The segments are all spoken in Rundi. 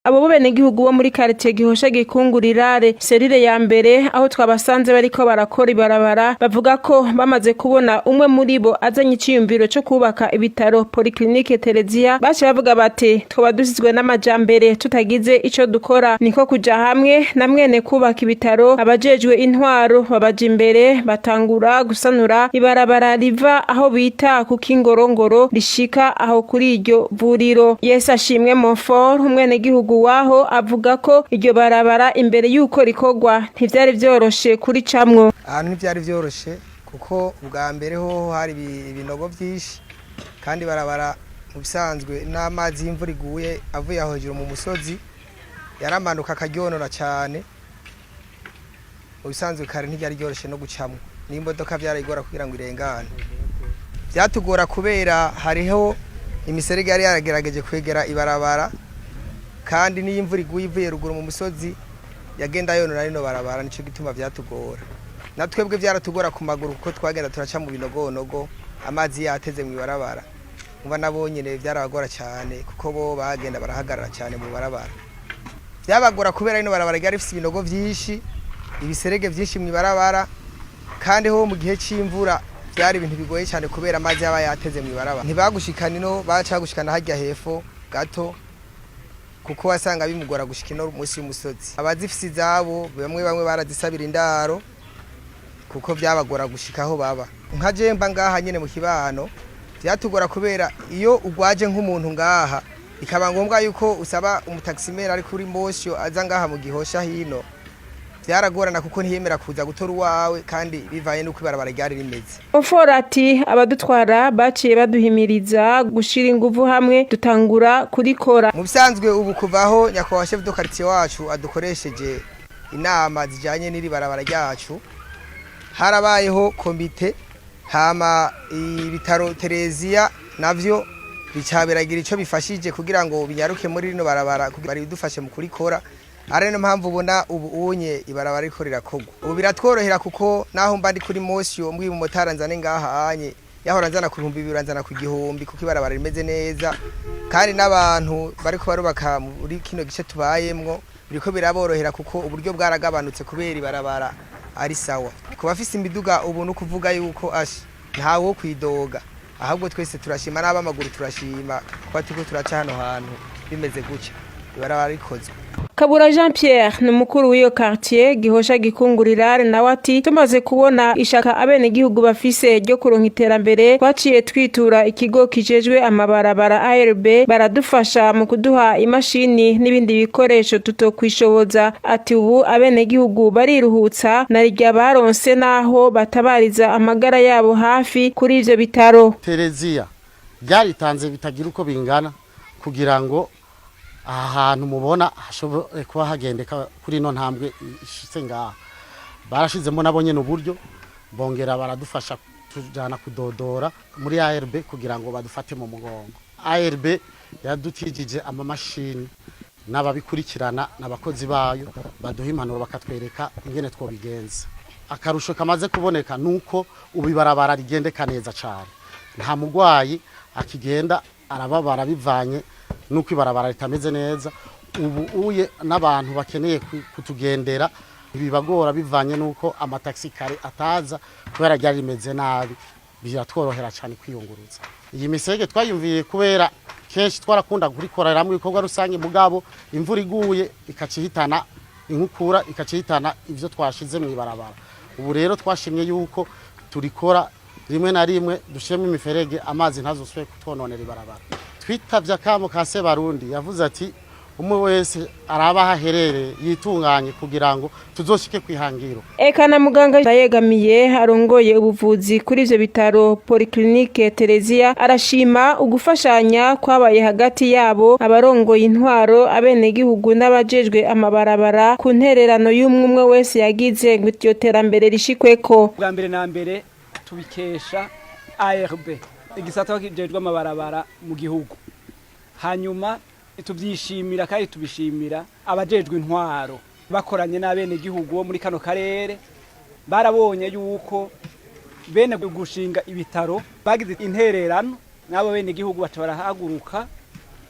abo benegihugu bo muri quartier Gihosha Gikungurira serire ya mbere aho twabasanze bariko barakora ibarabara bavuga ko bamaze kubona umwe muri bo azanye iciyumviro cyo kubaka ibitaro Polyclinique Terezia baje bavuga bati twoba dusizwe n'amajambere tutagize ico dukora niko kuja hamwe na mwene kubaka ibitaro abajejwe intwaro babaje imbere batangura gusanura ibarabara riva aho bita ku Kingorongoro rishika aho kuri iryo vuriro. Yesu ashimwe Monfort umwene gihugu waho avuga ko iryo barabara imbere yuko rikogwa ntivyari vyoroshe kuri camwo. Ahantu ntivyari vyoroshe kuko ubwa mbere ho hari ibinogo vyinshi kandi barabara mu bisanzwe n'amazi y'imvura iguye avuye aho hejuru mu musozi yaramanuka akaryonora cyane. Mu bisanzwe kare ntivyari vyoroshe no gucamwo n'imodoka vyarayigora kugira ngo irengane. Byatugora kubera hariho imiserege yari yaragerageje kwegera ibarabara kandi n'imvura iguye ivuye ruguru mu musozi yagenda yonora rino barabara nico gituma vyatugora. Natwebwe vyaratugora ku maguru kuko twagenda turaca mu binogonogo amazi yateze mu ibarabara. Umva nabonyene vyarabagora cyane kuko bo bagenda barahagarara cyane mu barabara. Byabagora kubera rino barabara ryari rifite ibinogo vyinshi ibiserege vyinshi mu ibarabara kandi ho mu gihe c'imvura byari ibintu bigoye cyane kubera amazi yaba yateze mu ibarabara. Ntibagushikana no baca gushikana hajya hepfo gato kuko wasanga bimugora gushika no munsi y'umusozi. Abazifisi zabo bamwe barazisabira indaro kuko byabagora gushika aho baba. Nka jemba ngaha nyene mu kibano byatugora kubera iyo ugwaje nk'umuntu ngaha ikaba ngombwa yuko usaba umutaximera ari kuri Mosyo aza ngaha mu Gihosha hino. Byaragorana kuko ntiyemera kuza gutora uwawe kandi bivaye nuko ibarabara ryari rimeze. Monfort ati abadutwara baciye baduhimiriza gushira inguvu hamwe dutangura kurikora. Mu bisanzwe ubu kuvaho nyakwa chef de quartier wacu adukoresheje inama zijanye n'iri barabara ryacu harabayeho komite hama ibitaro Terezia navyo bicaberagira ico bifashije kugira ngo binyaruke muri rino barabara kugira bidufashe mu kurikora. Are no mpamvu ubona ubu unye ibarabara riko rirakogwa. Ubu biratworohera kuko naho mba ndi kuri Mosyo mbwi mu motara nzane ngaha anye yahora nzana ku 200 nzana ku 1000 kuko ibarabara rimeze neza kandi n'abantu bariko barubaka muri kino gice tubayemwo biriko biraborohera kuko uburyo bwaragabanutse kubera ibarabara ari sawa. Kuba afise imiduga ubu no kuvuga yuko ashi ntawo kwidoga ahubwo twese turashima n'abamaguru turashima kwa tuko turaca hano hantu bimeze guca ibarabara rikozwe. Kabura Jean Pierre ni mukuru w'iyo quartier Gihosha Gikungurira nawe ati tumaze kubona ishaka abene gihugu bafise ryo kuronka iterambere twaciye twitura ikigo kijejwe amabarabara ARB baradufasha mu kuduha imashini n'ibindi bikoresho tutokwishoboza. Ati ubu abene gihugu bariruhutsa narirya baronse naho batabariza amagara yabo hafi kuri ivyo bitaro. Terezia byaritanze bitagira uko bingana kugira ngo ahantu mubona hashobora kuba hagendeka kuri no ntambwe ishitse ngaha. Barashizemo nabo nyene uburyo bongera baradufasha tujana kudodora muri ARB kugira ngo badufate mu mugongo. ARB yadutijije amamashini n'ababikurikirana n'abakozi bayo baduha impanuro bakatwereka ingene twobigenza. Akarusho kamaze kuboneka nuko ubibarabara rigendeka neza cyane. Nta mugwayi akigenda arababara bivanye nuko ibarabara ritameze neza. Ubu uye n'abantu bakeneye kutugendera bibagora bivanye nuko amataxi kare ataza kubera ryari rimeze nabi biratworohera cyane kwiyunguruza. Iyi misege twayumviye kubera kenshi twarakunda kurikorera mu bikorwa rusange mugabo imvura iguye ikacihitana inkukura ikacihitana ivyo twashize mu ibarabara. Ubu rero twashimye yuko turikora rimwe na rimwe dushiremo imiferege amazi ntazoswe kutwononera ibarabara. Twitavye akamo ka Sebarundi yavuze ati umwe wese araba haherere yitunganye kugira ngo tuzoshike kwihangiro. Eka na muganga yegamiye arongoye ubuvuzi kuri ivyo bitaro Polyclinique Terezia arashima ugufashanya kwabaye hagati yabo abarongoye intwaro abene gihugu n'abajejwe amabarabara ku ntererano y'umwe wese yagize ngo iryo terambere rishikweko. Bwa mbere na mbere tubikesha ARB igisata kijejwe amabarabara mu gihugu. Hanyuma tubyishimira kandi tubishimira abajejwe intwaro bakoranye n'abene gihugu bo muri kano karere barabonye yuko bene gushinga ibitaro bagize intererano n'abo bene gihugu baca barahaguruka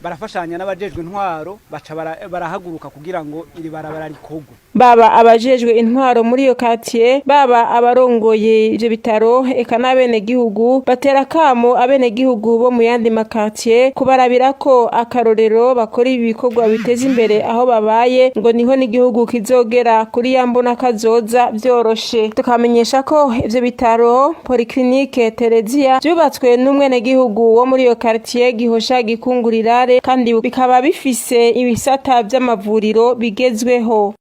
barafashanya n'abajejwe intwaro baca barahaguruka kugira ngo iri barabara rikogwe. Baba abajejwe intwaro muri iyo quartier, baba abarongoye ivyo bitaro, eka n'abene gihugu batera kamo abene gihugu bo mu yandi makartier kubarabira ko akarorero bakora ibikorwa biteza imbere aho babaye, ngo niho n'igihugu kizogera kuri yambona kazoza vyoroshe. Tukamenyesha ko ivyo bitaro Polyclinique Terezia byubatswe n'umwene gihugu wo muri iyo quartier Gihosha Gikungurirare, kandi bikaba bifise ibisata vy'amavuriro bigezweho.